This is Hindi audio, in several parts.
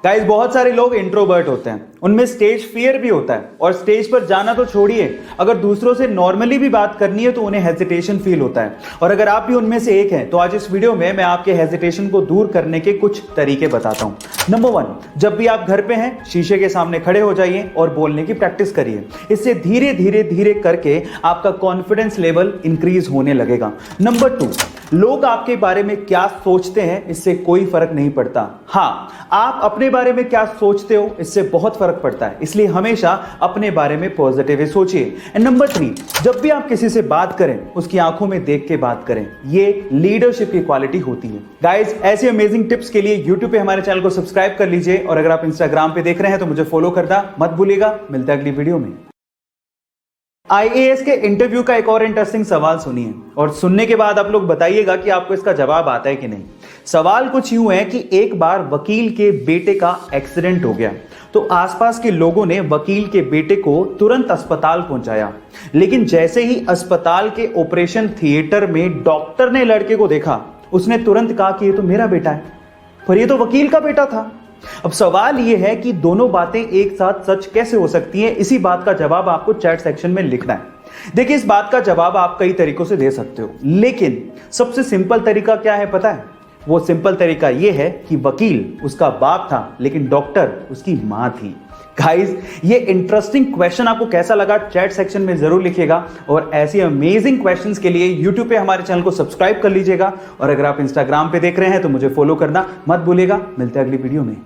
गाइस, बहुत सारे लोग इंट्रोवर्ट होते हैं, उनमें स्टेज फियर भी होता है और स्टेज पर जाना तो छोड़िए, अगर दूसरों से नॉर्मली भी बात करनी है तो उन्हें हेजिटेशन फील होता है। और अगर आप भी उनमें से एक हैं तो आज इस वीडियो में मैं आपके हेजिटेशन को दूर करने के कुछ तरीके बताता हूं। नंबर 1, जब भी आप घर पे हैं शीशे के सामने खड़े हो जाइए और बोलने की प्रैक्टिस करिए। इससे धीरे धीरे करके आपका कॉन्फिडेंस लेवल इंक्रीज होने लगेगा। नंबर 2, लोग आपके बारे में क्या सोचते हैं इससे कोई फर्क नहीं पड़ता। हाँ, आप अपने बारे में क्या सोचते हो इससे बहुत फर्क पड़ता है, इसलिए हमेशा अपने बारे में पॉजिटिव सोचिए। एंड नंबर 3, जब भी आप किसी से बात करें उसकी आंखों में देख के बात करें, ये लीडरशिप की क्वालिटी होती है। गाइस, ऐसे अमेजिंग टिप्स के लिए यूट्यूब पे हमारे चैनल को सब्सक्राइब कर लीजिए और अगर आप इंस्टाग्राम पे देख रहे हैं तो मुझे फॉलो करना मत भूलिएगा। मिलता है अगली वीडियो में। आईएएस के इंटरव्यू का एक और इंटरेस्टिंग सवाल सुनिए और सुनने के बाद आप लोग बताइएगा कि आपको इसका जवाब आता है कि नहीं। सवाल कुछ यूं है कि एक बार वकील के बेटे का एक्सीडेंट हो गया तो आसपास के लोगों ने वकील के बेटे को तुरंत अस्पताल पहुंचाया, लेकिन जैसे ही अस्पताल के ऑपरेशन थिएटर में डॉक्टर ने लड़के को देखा, उसने तुरंत कहा कि ये तो मेरा बेटा है, पर ये तो वकील का बेटा था। अब सवाल यह है कि दोनों बातें एक साथ सच कैसे हो सकती हैं। इसी बात का जवाब आपको चैट सेक्शन में लिखना है। देखिए, इस बात का जवाब आप कई तरीकों से दे सकते हो, लेकिन सबसे सिंपल तरीका क्या है पता है? वो सिंपल तरीका यह है कि वकील उसका बाप था लेकिन डॉक्टर उसकी मां थी। गाइस, ये इंटरेस्टिंग क्वेश्चन आपको कैसा लगा चैट सेक्शन में जरूर लिखिएगा और ऐसी अमेजिंग क्वेश्चंस के लिए यूट्यूब पे हमारे चैनल को सब्सक्राइब कर लीजिएगा और अगर आप इंस्टाग्राम पे देख रहे हैं तो मुझे फॉलो करना मत भूलिएगा। मिलते हैं अगली वीडियो में।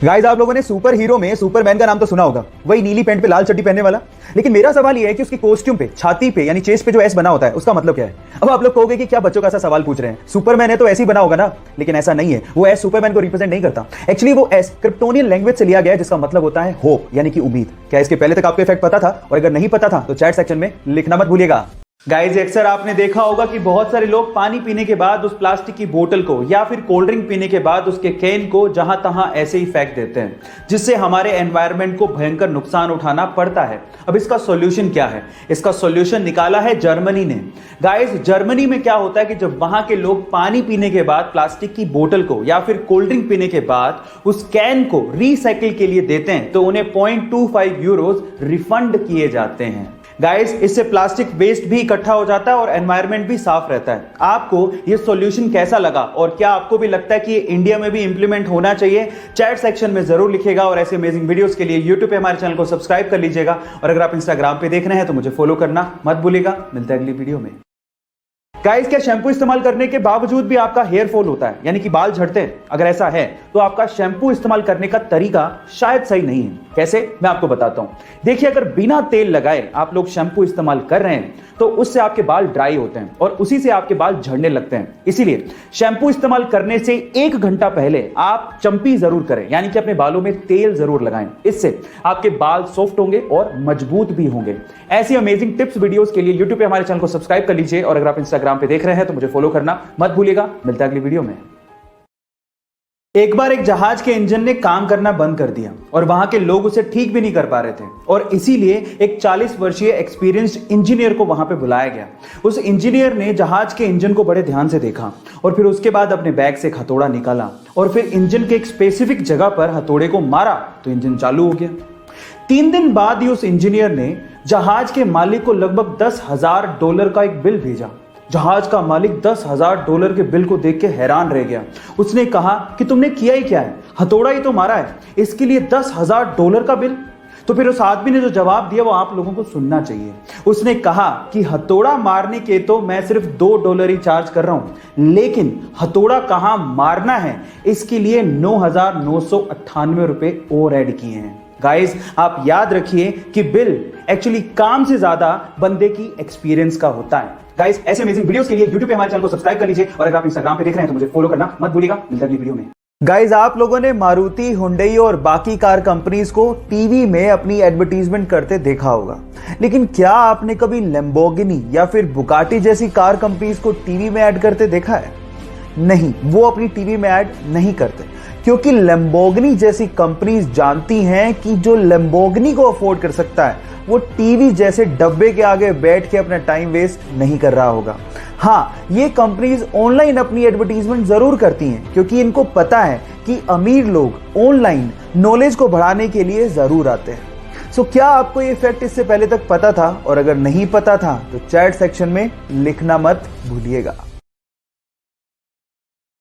गाइस, आप लोगों ने सुपर हीरो में सुपरमैन का नाम तो सुना होगा, वही नीली पैंट पे लाल चड्डी पहनने वाला। लेकिन मेरा सवाल यह है कि उसके कॉस्ट्यूम पे, छाती पे यानी चेस्ट पे जो एस बना होता है उसका मतलब क्या है? अब आप लोग कहोगे कि क्या बच्चों का ऐसा सवाल पूछ रहे हैं, सुपरमैन है तो ऐसे ही बना होगा ना, लेकिन ऐसा नहीं है। वो एस सुपरमैन को रिप्रेजेंट नहीं करता। एक्चुअली वो एस क्रिप्टोनियन लैंग्वेज से लिया गया है जिसका मतलब होता है होप यानी कि उम्मीद। क्या इसके पहले तक आपको इफेक्ट पता था? और अगर नहीं पता था तो चैट सेक्शन में लिखना मत भूलिएगा। गाइस, अक्सर आपने देखा होगा कि बहुत सारे लोग पानी पीने के बाद उस प्लास्टिक की बोतल को या फिर कोल्ड ड्रिंक पीने के बाद उसके कैन को जहां तहां ऐसे ही फेंक देते हैं, जिससे हमारे एनवायरनमेंट को भयंकर नुकसान उठाना पड़ता है। अब इसका सॉल्यूशन क्या है? इसका सॉल्यूशन निकाला है जर्मनी ने। गाइस, जर्मनी में क्या होता है कि जब वहां के लोग पानी पीने के बाद प्लास्टिक की बोतल को या फिर कोल्ड ड्रिंक पीने के बाद उस कैन को रिसाइकिल के लिए देते हैं तो उन्हें 0.25 यूरोज रिफंड किए जाते हैं। गाइस, इससे प्लास्टिक वेस्ट भी इकट्ठा हो जाता है और एनवायरनमेंट भी साफ रहता है। आपको ये सॉल्यूशन कैसा लगा और क्या आपको भी लगता है कि ये इंडिया में भी इंप्लीमेंट होना चाहिए? चैट सेक्शन में जरूर लिखिएगा और ऐसे अमेजिंग वीडियोस के लिए यूट्यूब पे हमारे चैनल को सब्सक्राइब कर लीजिएगा और अगर आप इंस्टाग्राम पे देख रहे हैं तो मुझे फॉलो करना मत भूलिएगा। मिलते हैं अगली वीडियो में। गाइस, क्या शैम्पू इस्तेमाल करने के बावजूद भी आपका हेयर फॉल होता है यानी कि बाल झड़ते हैं? अगर ऐसा है तो आपका शैम्पू इस्तेमाल करने का तरीका शायद सही नहीं है। कैसे? मैं आपको बताता हूं। देखिए, अगर बिना तेल लगाए आप लोग शैम्पू इस्तेमाल कर रहे हैं तो उससे आपके बाल ड्राई होते हैं और उसी से आपके बाल झड़ने लगते हैं। इसीलिए शैम्पू इस्तेमाल करने से 1 घंटा पहले आप चंपी जरूर करें, यानी कि अपने बालों में तेल जरूर लगाएं। इससे आपके बाल सॉफ्ट होंगे और मजबूत भी होंगे। ऐसी अमेजिंग टिप्स वीडियोस के लिए यूट्यूब पे हमारे चैनल को सब्सक्राइब कर लीजिए और अगर आप इंस्टाग्राम पे देख रहे हैं तो मुझे फॉलो करना मत भूलिएगा। मिलता है अगली वीडियो में। एक बार एक जहाज के इंजन ने काम करना बंद कर दिया और वहां के लोग उसे ठीक भी नहीं कर पा रहे थे और इसीलिए एक 40 वर्षीय एक्सपीरियंस्ड इंजीनियर को वहां पे बुलाया गया। उस इंजीनियर ने जहाज के इंजन को बड़े ध्यान से देखा और फिर उसके बाद अपने बैग से एक हथौड़ा निकाला और फिर इंजन के एक स्पेसिफिक जगह पर हथौड़े को मारा तो इंजन चालू हो गया। 3 दिन बाद ही उस इंजीनियर ने जहाज के मालिक को लगभग $10,000 का एक बिल भेजा। जहाज का मालिक $10,000 के बिल को देख के हैरान रह गया। उसने कहा कि तुमने किया ही क्या है, हथौड़ा ही तो मारा है, इसके लिए $10,000 का बिल? तो फिर उस आदमी ने जो जवाब दिया वो आप लोगों को सुनना चाहिए। उसने कहा कि हथौड़ा मारने के तो मैं सिर्फ $2 ही चार्ज कर रहा हूं, लेकिन हथौड़ा कहां मारना है इसके लिए $9,998 और ऐड किए हैं। गाइस, आप याद रखिए कि बिल एक्चुअली काम से ज्यादा बंदे की एक्सपीरियंस का होता है। गाइस, ऐसे अमेजिंग वीडियोस के लिए यूट्यूब पे हमारे चैनल को सब्सक्राइब कर लीजिए और अगर आप इंस्टाग्राम पे देख रहे हैं तो मुझे फॉलो करना मत भूलिएगा। मिलते हैं अगली वीडियो में। गाइस, आप लोगों ने मारुति, हुंडई और बाकी कार कंपनीज को टीवी में अपनी एडवर्टीजमेंट करते देखा होगा, लेकिन क्या आपने कभी लैम्बोर्गिनी या फिर बुगाटी जैसी कार कंपनीज को टीवी में ऐड करते देखा है? नहीं, वो अपनी टीवी में ऐड नहीं करते क्योंकि लैम्बोर्गिनी जैसी कंपनीज जानती हैं कि जो लैम्बोर्गिनी को अफोर्ड कर सकता है वो टीवी जैसे डब्बे के आगे बैठ के अपना टाइम वेस्ट नहीं कर रहा होगा। हाँ, ये कंपनीज ऑनलाइन अपनी एडवर्टीजमेंट जरूर करती हैं क्योंकि इनको पता है कि अमीर लोग ऑनलाइन नॉलेज को बढ़ाने के लिए जरूर आते हैं। सो क्या आपको ये फैक्ट इससे पहले तक पता था? और अगर नहीं पता था तो चैट सेक्शन में लिखना मत भूलिएगा।